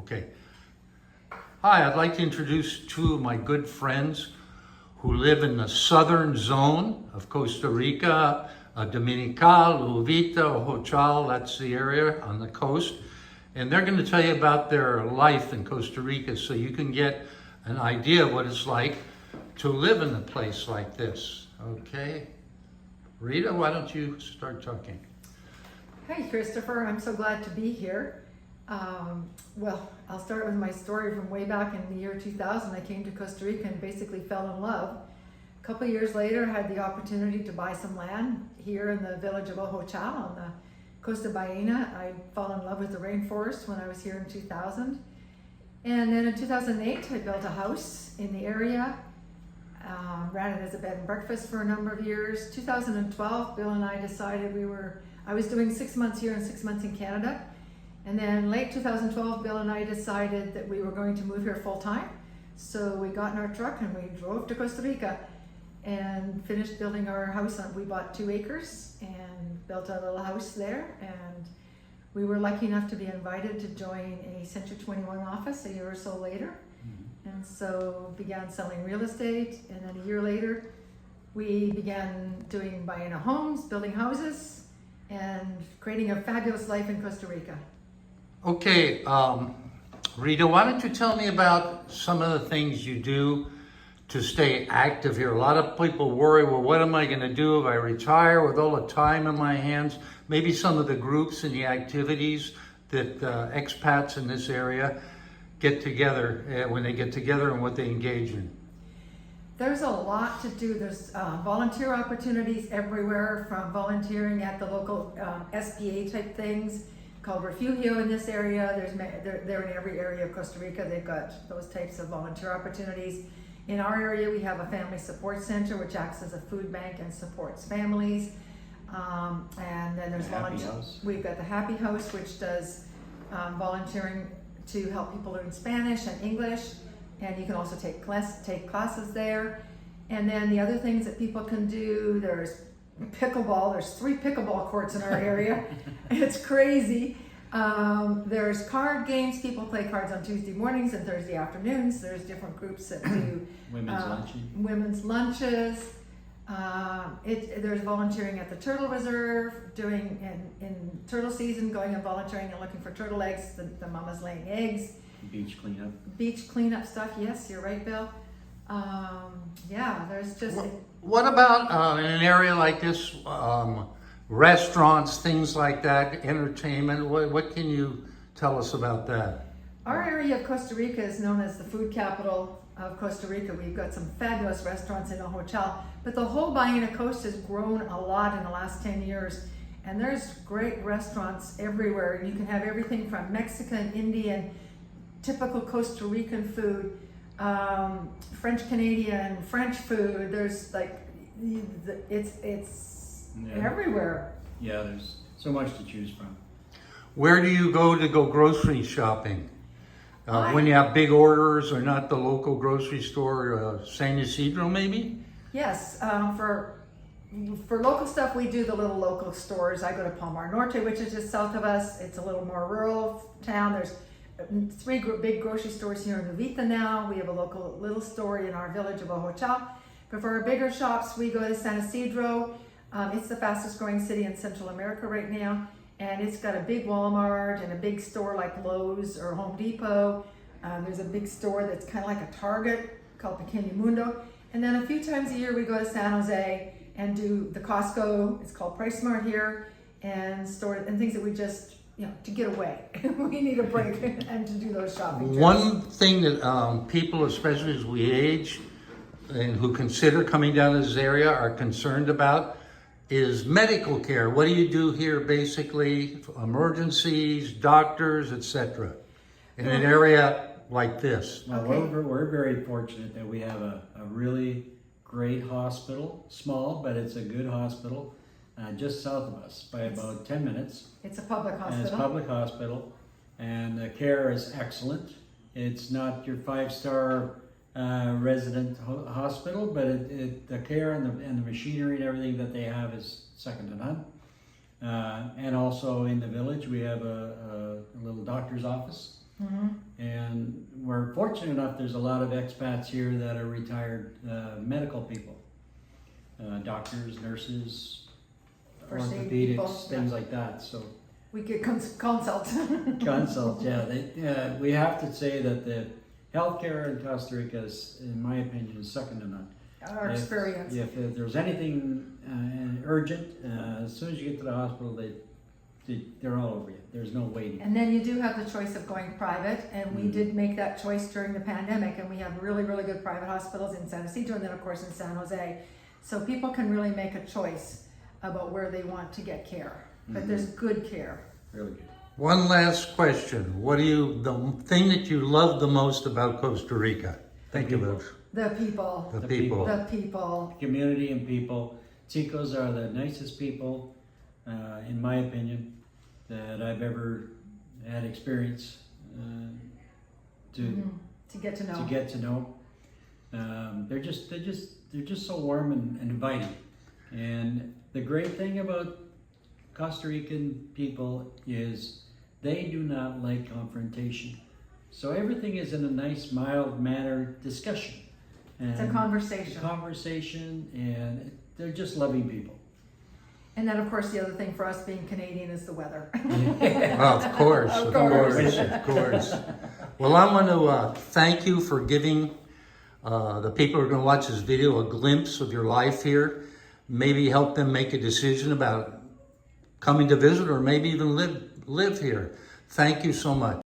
Okay. Hi, I'd like to introduce two of my good friends who live in the southern zone of Costa Rica, Dominical, Uvita, Ojal, that's the area on the coast. And they're going to tell you about their life in Costa Rica so you can get an idea of what it's like to live in a place like this. Okay? Rita, why don't you start talking? Hi, Christopher. I'm so glad to be here. Well, I'll start with my story from way back in the year 2000. I came to Costa Rica and basically fell in love. A couple of years later, I had the opportunity to buy some land here in the village of Ojal on the Costa Baena. I fell in love with the rainforest when I was here in 2000. And then in 2008, I built a house in the area, ran it as a bed and breakfast for a number of years. 2012, Bill and I decided I was doing 6 months here and 6 months in Canada. And then late 2012, Bill and I decided that we were going to move here full time. So we got in our truck and we drove to Costa Rica and finished building our house. We bought 2 acres and built a little house there. And we were lucky enough to be invited to join a Century 21 office a year or so later. And so began selling real estate. And then a year later, we began buying homes, building houses, and creating a fabulous life in Costa Rica. Okay, Rita, why don't you tell me about some of the things you do to stay active here? A lot of people worry, well, what am I going to do if I retire with all the time in my hands? Maybe some of the groups and the activities that expats in this area get together, when they get together and what they engage in. There's a lot to do. There's volunteer opportunities everywhere, from volunteering at the local SPA type things called Refugio in this area. They're in every area of Costa Rica. They've got those types of volunteer opportunities. In our area, we have a family support center, which acts as a food bank and supports families. And then there's we've got the Happy House, which does volunteering to help people learn Spanish and English. And you can also take classes there. And then the other things that people can do, there's pickleball. There's 3 pickleball courts in our area. It's crazy. There's card games. People play cards on Tuesday mornings and Thursday afternoons. There's different groups that do women's lunches. There's volunteering at the Turtle Reserve, doing in turtle season, going and volunteering and looking for turtle eggs. The mama's laying eggs. Beach cleanup stuff. Yes, you're right, Bill. Yeah, there's just. What about in an area like this, restaurants, things like that, entertainment? What can you tell us about that? Our area of Costa Rica is known as the food capital of Costa Rica. We've got some fabulous restaurants in the hotel, but the whole Baena coast has grown a lot in the last 10 years. And there's great restaurants everywhere. You can have everything from Mexican, Indian, typical Costa Rican food, French Canadian, French food. There's it's everywhere. Yeah, there's so much to choose from. Where do you go grocery shopping? When you have big orders, or not the local grocery store, San Isidro maybe? Yes, for local stuff, we do the little local stores. I go to Palmar Norte, which is just south of us. It's a little more rural town. There's 3 big grocery stores here in Uvita now. We have a local little store in our village of Ojal. But for our bigger shops, we go to San Isidro. It's the fastest growing city in Central America right now. And it's got a big Walmart and a big store like Lowe's or Home Depot. There's a big store that's kind of like a Target called Pequeño Mundo. And then a few times a year, we go to San Jose and do the Costco. It's called Price Mart here, and things that we just, to get away. We need a break and to do those shopping trips. One thing that people, especially as we age and who consider coming down to this area, are concerned about is medical care. What do you do here basically? Emergencies, doctors, etc. in an area like this? Well, we're very fortunate that we have a really great hospital, small, but it's a good hospital, just south of us by about 10 minutes. It's a public hospital. And it's a public hospital, and the care is excellent. It's not your 5-star resident hospital, but the care and the machinery and everything that they have is second to none. And also in the village, we have a little doctor's office. Mm-hmm. we're fortunate enough, there's a lot of expats here that are retired medical people. Doctors, nurses, First aid orthopedics, people, things yeah. like that. So We get consult. consults, yeah. We have to say that the healthcare in Costa Rica is, in my opinion, is second to none. Our experience. If there's anything urgent, as soon as you get to the hospital, they're all over you. There's no waiting. And then you do have the choice of going private, and we Mhm. did make that choice during the pandemic, and we have really, really good private hospitals in San Ysidro and then of course in San Jose. So people can really make a choice about where they want to get care, but Mhm. there's good care. Really good. One last question. The thing that you love the most about Costa Rica? Think of it. The people, The The people. the people. Community and people. Chicos are the nicest people, in my opinion, that I've ever had experience To get to know. to get to know. They're just so warm and inviting. And the great thing about Costa Rican people is they do not like confrontation. So everything is in a nice, mild manner discussion. It's a And conversation. conversation, and they're just loving people. And then of course the other thing for us being Canadian is the weather. Well, of course, Of of course. course, of course. Well, I want to thank you for giving the people who are going to watch this video a glimpse of your life here. Maybe help them make a decision about coming to visit or maybe even live here. Thank you so much.